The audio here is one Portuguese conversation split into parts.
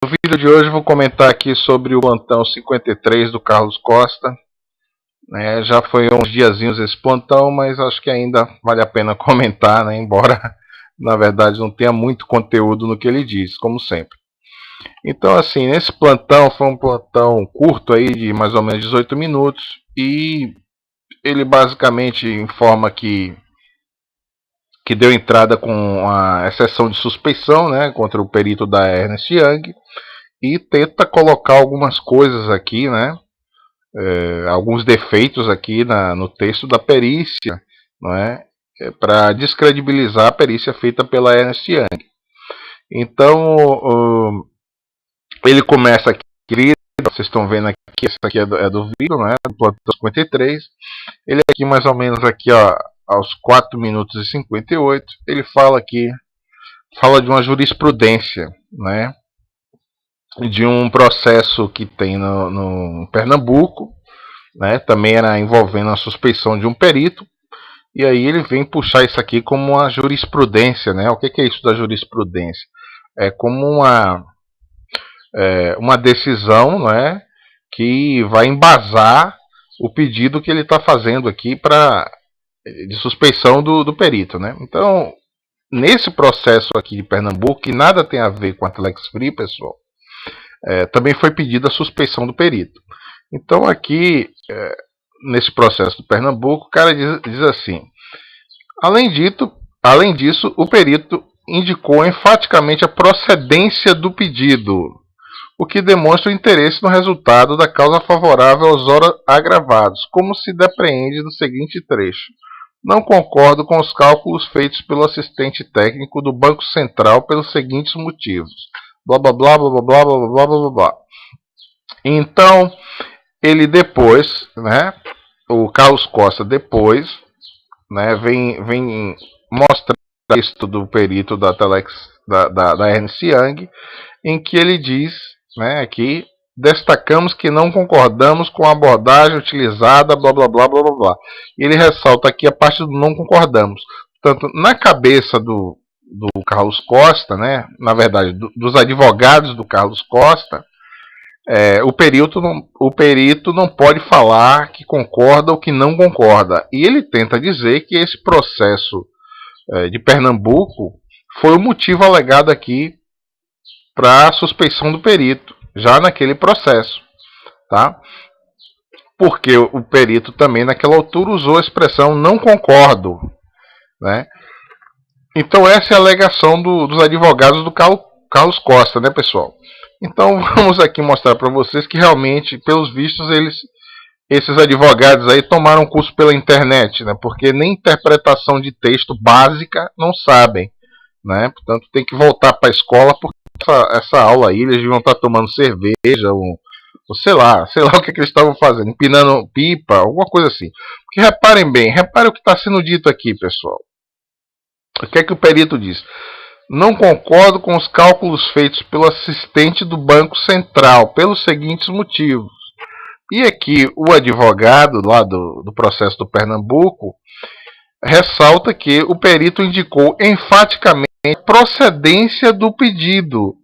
No vídeo de hoje vou comentar aqui sobre o plantão 53 do Carlos Costa. Já foi uns diazinhos esse plantão, mas acho que ainda vale a pena comentar, né? Embora na verdade não tenha muito conteúdo no que ele diz, como sempre. Então, assim, nesse plantão foi um plantão curto aí de mais ou menos 18 minutos e ele basicamente informa que deu entrada com a exceção de suspeição, né, contra o perito da Ernst Young, e tenta colocar algumas coisas aqui, né, alguns defeitos aqui no texto da perícia, não é, para descredibilizar a perícia feita pela Ernst Young. Então, ele começa aqui, vocês estão vendo aqui, esse aqui é do vídeo, né, do plantão 53. Ele aqui mais ou menos aqui, ó, aos 4 minutos e 58, ele fala de uma jurisprudência, né, de um processo que tem no Pernambuco, né, também era envolvendo a suspeição de um perito, e aí ele vem puxar isso aqui como uma jurisprudência, né? O que é isso da jurisprudência? É como uma decisão, né, que vai embasar o pedido que ele está fazendo aqui de suspeição do perito, né? Então, nesse processo aqui de Pernambuco, que nada tem a ver com a Telex Free, pessoal, também foi pedida a suspeição do perito. Então aqui, nesse processo do Pernambuco, o cara diz assim: além disso, o perito indicou enfaticamente a procedência do pedido, o que demonstra o interesse no resultado da causa favorável aos ora agravados, como se depreende do seguinte trecho: não concordo com os cálculos feitos pelo assistente técnico do Banco Central pelos seguintes motivos. Blá blá blá blá blá blá blá blá blá blá. Então, ele depois, né, o Carlos Costa depois, né, vem mostrar o texto do perito da Telex, da Ernst Young, em que ele diz, né, aqui, destacamos que não concordamos com a abordagem utilizada, blá blá blá blá blá blá. E ele ressalta aqui a parte do não concordamos. Portanto, na cabeça do Carlos Costa, né, na verdade, dos advogados do Carlos Costa, o perito não pode falar que concorda ou que não concorda. E ele tenta dizer que esse processo de Pernambuco foi o motivo alegado aqui para a suspeição do perito, já naquele processo, tá? Porque o perito também naquela altura usou a expressão não concordo, né? Então essa é a alegação dos advogados do Carlos Costa, né, pessoal? Então vamos aqui mostrar para vocês que realmente, pelos vistos, esses advogados aí tomaram curso pela internet, né? Porque nem interpretação de texto básica não sabem, né? Portanto tem que voltar para a escola, porque essa aula aí eles deviam estar tomando cerveja ou sei lá o que eles estavam fazendo, empinando pipa, alguma coisa assim. Porque reparem bem, reparem o que está sendo dito aqui, pessoal. O que é que o perito diz? Não concordo com os cálculos feitos pelo assistente do Banco Central, pelos seguintes motivos. E aqui o advogado lá do processo do Pernambuco ressalta que o perito indicou enfaticamente a procedência do pedido.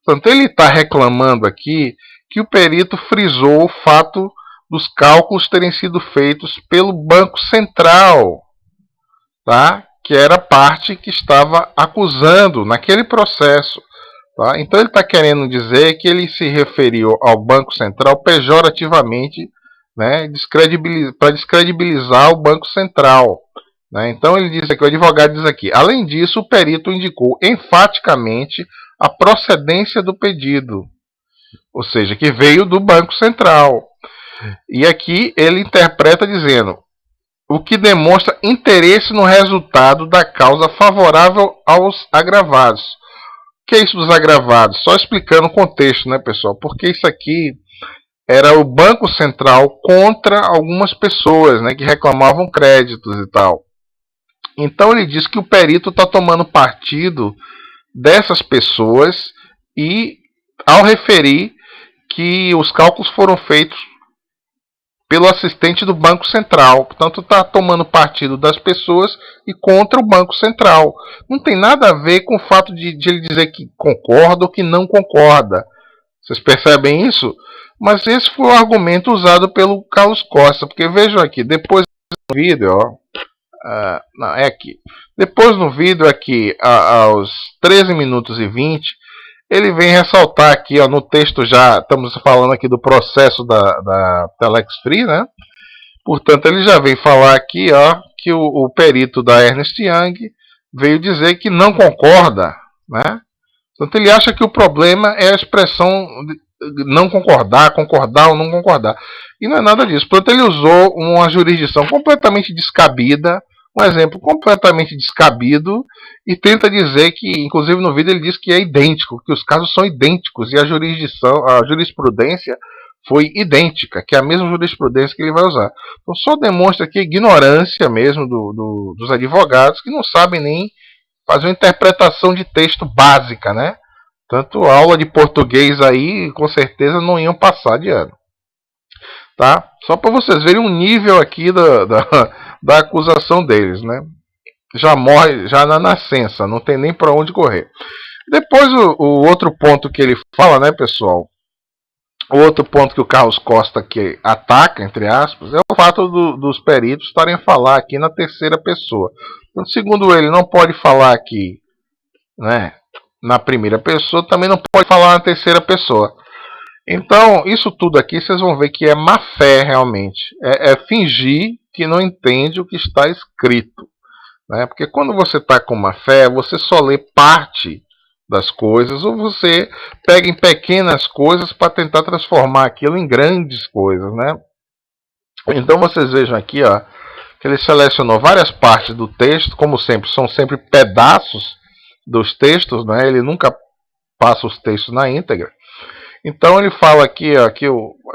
Portanto, ele está reclamando aqui que o perito frisou o fato dos cálculos terem sido feitos pelo Banco Central, tá? Que era a parte que estava acusando naquele processo. Tá? Então ele está querendo dizer que ele se referiu ao Banco Central pejorativamente, né, para descredibilizar o Banco Central. Né? Então ele diz aqui, o advogado diz aqui: além disso, o perito indicou enfaticamente a procedência do pedido, ou seja, que veio do Banco Central. E aqui ele interpreta dizendo: o que demonstra interesse no resultado da causa favorável aos agravados. O que é isso dos agravados? Só explicando o contexto, né, pessoal? Porque isso aqui era o Banco Central contra algumas pessoas, né, que reclamavam créditos e tal. Então ele diz que o perito está tomando partido dessas pessoas e, ao referir que os cálculos foram feitos pelo assistente do Banco Central. Portanto, está tomando partido das pessoas e contra o Banco Central. Não tem nada a ver com o fato de ele dizer que concorda ou que não concorda. Vocês percebem isso? Mas esse foi o argumento usado pelo Carlos Costa, porque vejam aqui, depois no vídeo, ó, não, é aqui. Depois no vídeo aqui, aos 13 minutos e 20, ele vem ressaltar aqui, ó, no texto já, estamos falando aqui do processo da Telex Free, né? Portanto, ele já vem falar aqui, ó, que o perito da Ernst Young veio dizer que não concorda, né? Portanto, ele acha que o problema é a expressão não concordar, concordar ou não concordar. E não é nada disso. Portanto, ele usou uma jurisdição completamente descabida, um exemplo completamente descabido, e tenta dizer que, inclusive no vídeo ele diz que é idêntico, que os casos são idênticos, e a jurisprudência foi idêntica, que é a mesma jurisprudência que ele vai usar. Então só demonstra aqui ignorância mesmo dos advogados, que não sabem nem fazer uma interpretação de texto básica, né? Tanto aula de português aí, com certeza não iam passar de ano. Tá? Só para vocês verem o nível aqui da acusação deles, né? Já morre já na nascença, não tem nem para onde correr. Depois o outro ponto que ele fala, né, pessoal? O outro ponto que o Carlos Costa aqui ataca, entre aspas, é o fato dos peritos estarem a falar aqui na terceira pessoa. Então, segundo ele, não pode falar aqui, né, na primeira pessoa, também não pode falar na terceira pessoa. Então, isso tudo aqui vocês vão ver que é má fé realmente. É fingir que não entende o que está escrito, né? Porque quando você está com má fé, você só lê parte das coisas, ou você pega em pequenas coisas para tentar transformar aquilo em grandes coisas, né? Então vocês vejam aqui, ó, que ele selecionou várias partes do texto, como sempre, são sempre pedaços dos textos, né? Ele nunca passa os textos na íntegra. Então ele fala aqui, ó, que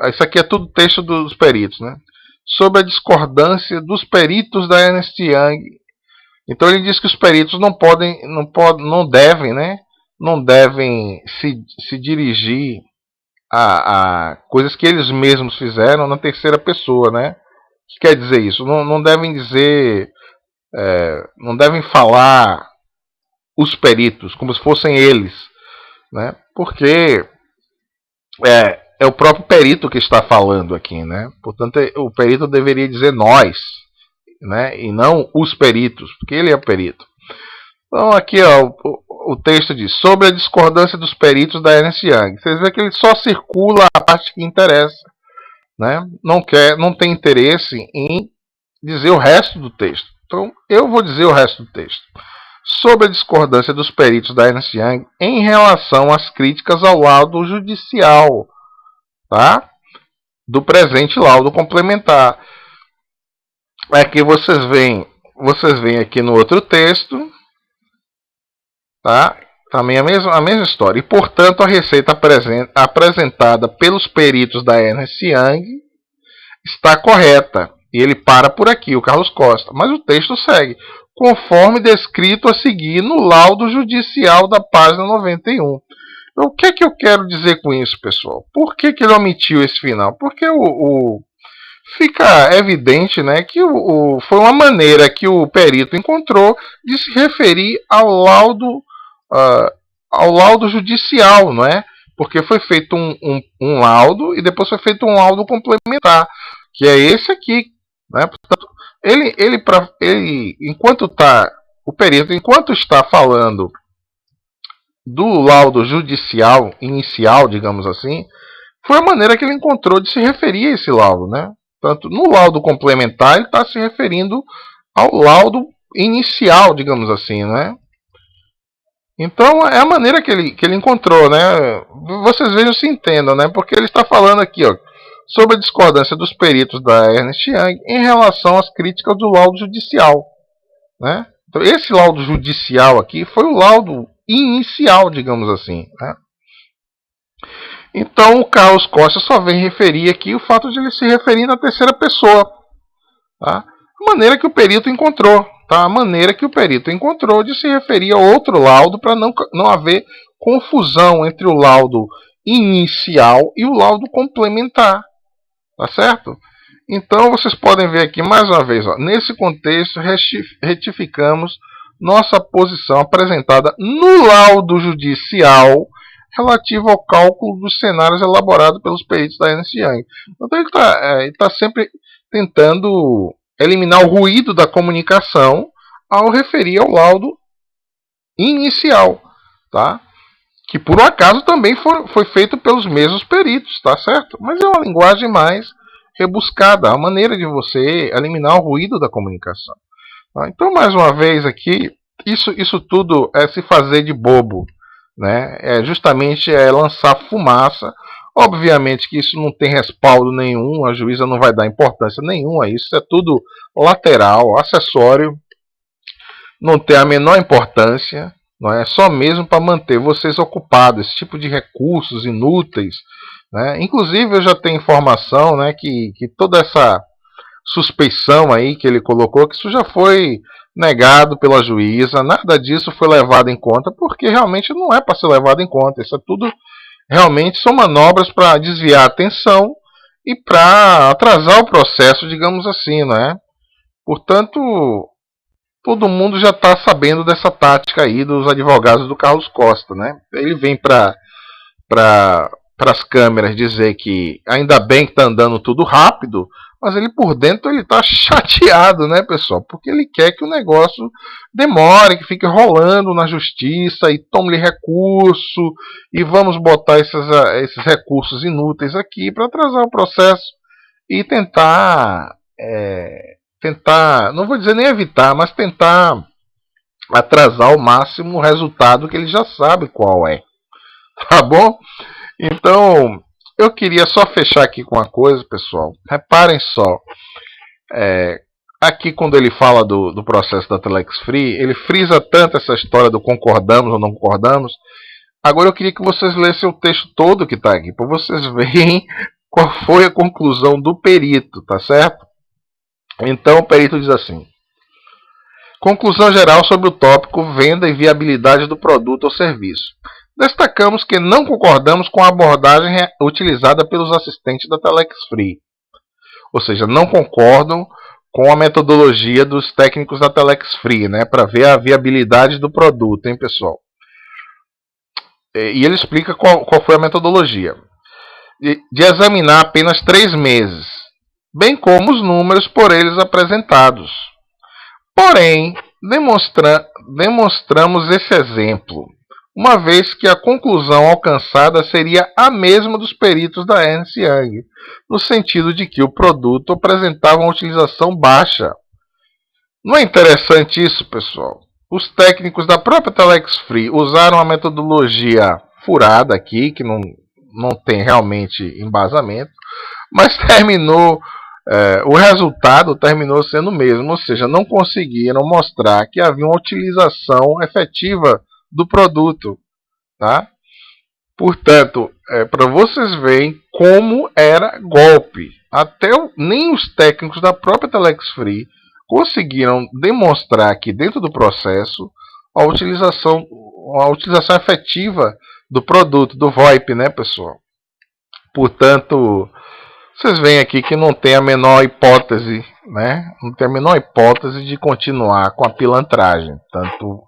isso aqui é tudo texto dos peritos, né? Sobre a discordância dos peritos da Ernst Young. Então ele diz que os peritos não devem, né? Não devem se dirigir a coisas que eles mesmos fizeram na terceira pessoa, né? O que quer dizer isso? Não devem dizer, não devem falar os peritos como se fossem eles, né? Porque é o próprio perito que está falando aqui, né? Portanto, o perito deveria dizer nós, né? E não os peritos, porque ele é o perito. Então aqui, ó, o texto diz: sobre a discordância dos peritos da Ernst Young. Vocês veem que ele só circula a parte que interessa, né? Não tem interesse em dizer o resto do texto. Então eu vou dizer o resto do texto. Sobre a discordância dos peritos da Ernst Young em relação às críticas ao laudo judicial, tá? Do presente laudo complementar. Aqui vocês veem aqui no outro texto, tá? Também a mesma história. E, portanto, a receita apresentada pelos peritos da Ernst Young está correta. E ele para por aqui, o Carlos Costa. Mas o texto segue, conforme descrito a seguir no laudo judicial da página 91. Então, o que é que eu quero dizer com isso, pessoal? Por que ele omitiu esse final? Porque fica evidente, né, que foi uma maneira que o perito encontrou de se referir ao laudo judicial, não é? Porque foi feito um laudo e depois foi feito um laudo complementar, que é esse aqui, né? Portanto, o perito, enquanto está falando do laudo judicial inicial, digamos assim, foi a maneira que ele encontrou de se referir a esse laudo, né? Portanto, no laudo complementar, ele está se referindo ao laudo inicial, digamos assim, né? Então, é a maneira que ele encontrou, né? Vocês vejam se entendam, né? Porque ele está falando aqui, ó, sobre a discordância dos peritos da Ernst Young em relação às críticas do laudo judicial, né? Então, esse laudo judicial aqui foi o laudo inicial, digamos assim, né? Então, o Carlos Costa só vem referir aqui o fato de ele se referir na terceira pessoa, tá? A maneira que o perito encontrou, tá? A maneira que o perito encontrou de se referir a outro laudo para não haver confusão entre o laudo inicial e o laudo complementar, tá certo? Então, vocês podem ver aqui mais uma vez, ó, nesse contexto, retificamos nossa posição apresentada no laudo judicial relativo ao cálculo dos cenários elaborados pelos peritos da Ernst Young. Então ele está sempre tentando eliminar o ruído da comunicação ao referir ao laudo inicial, tá? Que por um acaso também foi feito pelos mesmos peritos, tá certo? Mas é uma linguagem mais rebuscada, a maneira de você eliminar o ruído da comunicação. Tá? Então, mais uma vez aqui, isso tudo é se fazer de bobo, né? Justamente lançar fumaça. Obviamente que isso não tem respaldo nenhum, a juíza não vai dar importância nenhuma a isso, é tudo lateral, acessório, não tem a menor importância, não é só mesmo para manter vocês ocupados, esse tipo de recursos inúteis, né? Inclusive eu já tenho informação, né, que toda essa suspeição aí que ele colocou, que isso já foi negado pela juíza, nada disso foi levado em conta, porque realmente não é para ser levado em conta, isso é tudo realmente são manobras para desviar a atenção e para atrasar o processo, digamos assim, não é? Portanto, todo mundo já está sabendo dessa tática aí dos advogados do Carlos Costa, né? Ele vem para as câmeras dizer que ainda bem que está andando tudo rápido, mas ele por dentro ele está chateado, né, pessoal? Porque ele quer que o negócio demore, que fique rolando na justiça e tome recurso e vamos botar esses recursos inúteis aqui para atrasar o processo e tentar, não vou dizer nem evitar, mas tentar atrasar ao máximo o resultado que ele já sabe qual é. Tá bom? Então, eu queria só fechar aqui com uma coisa, pessoal. Reparem só. Aqui, quando ele fala do processo da Telex Free, ele frisa tanto essa história do concordamos ou não concordamos. Agora eu queria que vocês lessem o texto todo que está aqui, para vocês verem qual foi a conclusão do perito, tá certo? Então, o perito diz assim: conclusão geral sobre o tópico venda e viabilidade do produto ou serviço. Destacamos que não concordamos com a abordagem utilizada pelos assistentes da Telex Free. Ou seja, não concordam com a metodologia dos técnicos da Telex Free, né, para ver a viabilidade do produto, hein, pessoal? E ele explica qual foi a metodologia. De examinar apenas 3 meses, bem como os números por eles apresentados. Porém, demonstramos esse exemplo, uma vez que a conclusão alcançada seria a mesma dos peritos da Ernst Young, no sentido de que o produto apresentava uma utilização baixa. Não é interessante isso, pessoal? Os técnicos da própria Telex Free usaram a metodologia furada aqui, que não tem realmente embasamento, mas o resultado terminou sendo o mesmo, ou seja, não conseguiram mostrar que havia uma utilização efetiva do produto, tá? Portanto, para vocês verem como era golpe. Nem os técnicos da própria Telex Free conseguiram demonstrar aqui dentro do processo a utilização efetiva do produto, do VoIP, né, pessoal? Portanto, vocês veem aqui que não tem a menor hipótese, né? Não tem a menor hipótese de continuar com a pilantragem. Tanto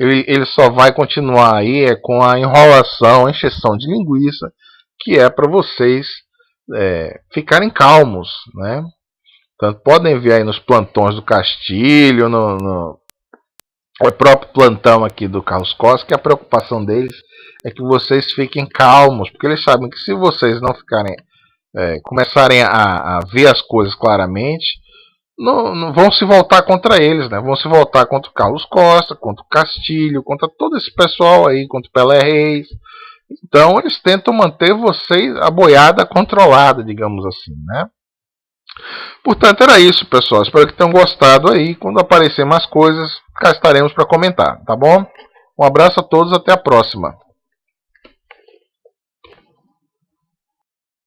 ele só vai continuar aí com a enrolação, a encheção de linguiça, que é para vocês ficarem calmos, né? Tanto podem ver aí nos plantões do Castilho, no próprio plantão aqui do Carlos Costa, que a preocupação deles é que vocês fiquem calmos, porque eles sabem que se vocês não ficarem começarem a ver as coisas claramente, não vão se voltar contra eles, né? Vão se voltar contra o Carlos Costa, contra o Castilho, contra todo esse pessoal aí, contra o Pelé Reis. Então eles tentam manter vocês, a boiada controlada, digamos assim, né? Portanto, era isso, pessoal. Espero que tenham gostado aí. Quando aparecer mais coisas, cá estaremos para comentar, tá bom? Um abraço a todos, até a próxima.